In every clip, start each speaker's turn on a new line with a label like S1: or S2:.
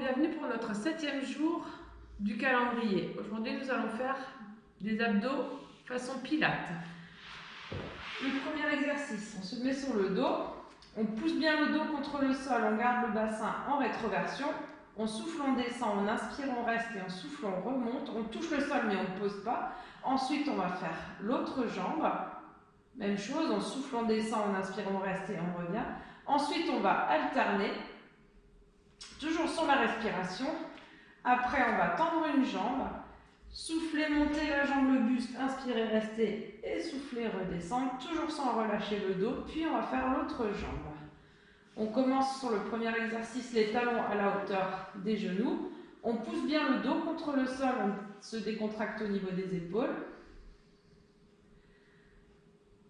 S1: bienvenue pour notre 7e jour du calendrier. Aujourd'hui, nous allons faire des abdos façon pilates. Le premier exercice, on se met sur le dos, on pousse bien le dos contre le sol, on garde le bassin en rétroversion, on souffle, on descend, on inspire, on reste et on souffle, on remonte, on touche le sol mais on ne pose pas. Ensuite, on va faire l'autre jambe, même chose, on souffle, on descend, on inspire, on reste et on revient. Ensuite, on va alterner. Toujours sur la respiration. Après, on va tendre une jambe, souffler, monter la jambe, le buste, inspirer, rester et souffler, redescendre, toujours sans relâcher le dos. Puis, on va faire l'autre jambe. On commence sur le premier exercice, les talons à la hauteur des genoux. On pousse bien le dos contre le sol, on se décontracte au niveau des épaules.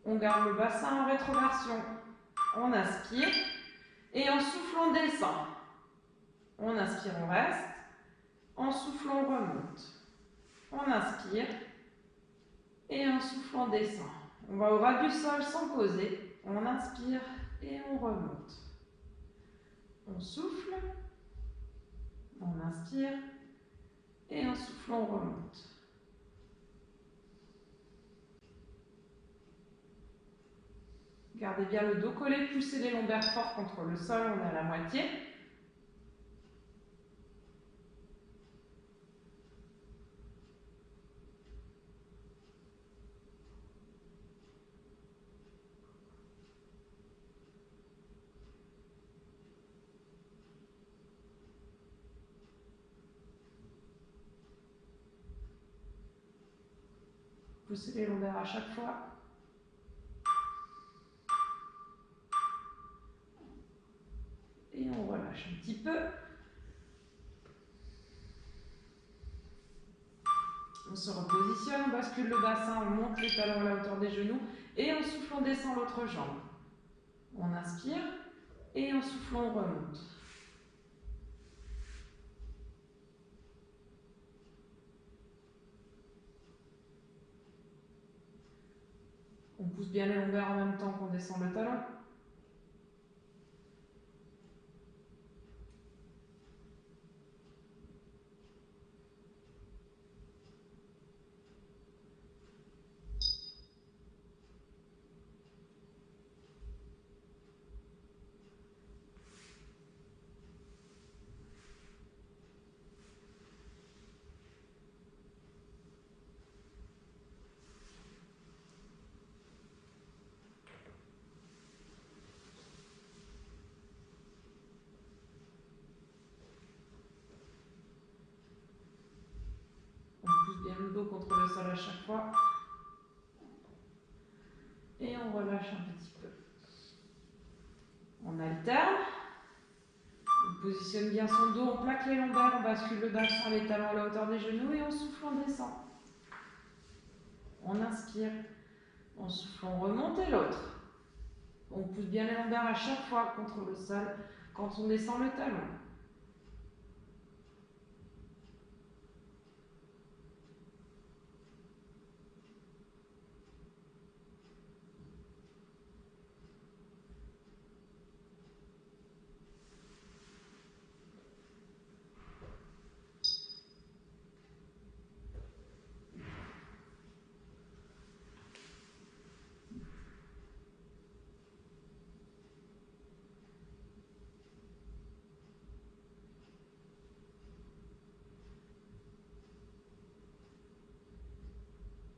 S1: On garde le bassin en rétroversion. On inspire et en soufflant, on descend. On inspire, on reste. En soufflant, on remonte. On inspire. Et en soufflant, on descend. On va au ras du sol sans poser. On inspire et on remonte. On souffle. On inspire. Et en soufflant, on remonte. Gardez bien le dos collé. Poussez les lombaires fort contre le sol. On est à la moitié. Poussez les lombaires à chaque fois. Et on relâche un petit peu. On se repositionne, on bascule le bassin, on monte les talons à la hauteur des genoux. Et en soufflant, on descend l'autre jambe. On inspire. Et en soufflant, on remonte. On pousse bien les lombaires en même temps qu'on descend le talon. On pousse bien le dos contre le sol à chaque fois. Et on relâche un petit peu. On alterne. On positionne bien son dos, on plaque les lombaires, on bascule le bassin, les talons à la hauteur des genoux et on souffle, on descend. On inspire. On souffle, on remonte et l'autre. On pousse bien les lombaires à chaque fois contre le sol quand on descend le talon.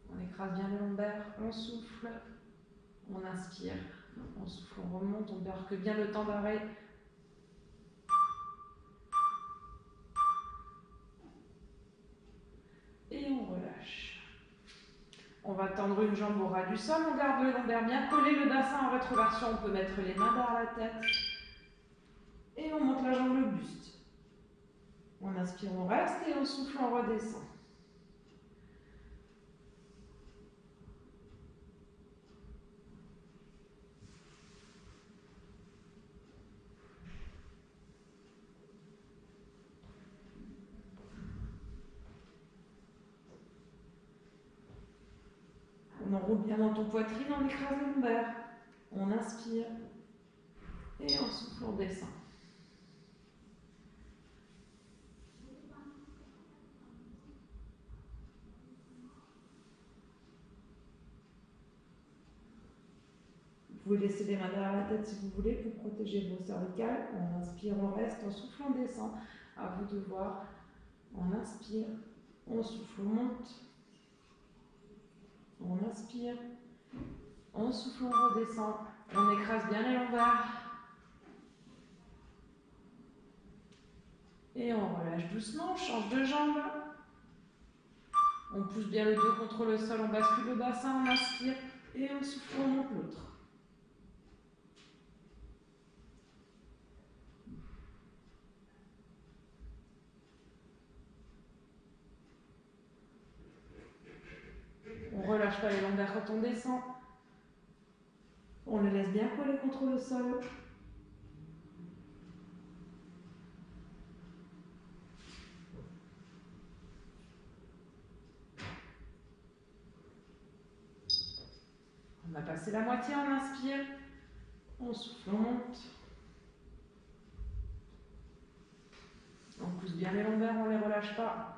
S1: On écrase bien les lombaires, on souffle, on inspire, on souffle, on remonte, on marque bien le temps d'arrêt. Et on relâche. On va tendre une jambe au ras du sol, on garde le lombaire bien collé, le bassin en rétroversion, on peut mettre les mains derrière la tête. Et on monte la jambe, le buste. On inspire, on reste et on souffle, on redescend. On enroule bien dans ton poitrine, on écrase le lombaire. On inspire et on souffle, on descend. pouvez laisser les mains derrière la tête si vous voulez pour protéger vos cervicales. On inspire, on reste, on souffle, on descend. À vous de voir. On inspire, on souffle, on monte. On inspire, on souffle, on redescend. On écrase bien les lombaires. Et on relâche doucement, on change de jambe. On pousse bien le dos contre le sol, on bascule le bassin, on inspire et on souffle, on monte l'autre. On ne relâche pas les lombaires quand on descend. On les laisse bien coller contre le sol. On a passé la moitié, on inspire. On souffle, on monte. On pousse bien les lombaires, on ne les relâche pas.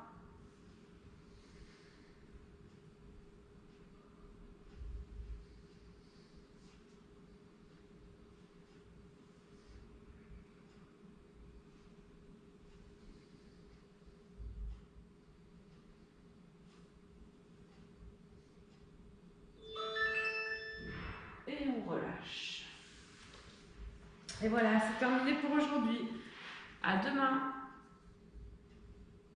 S1: Et on relâche. Et voilà, c'est terminé pour aujourd'hui. À demain.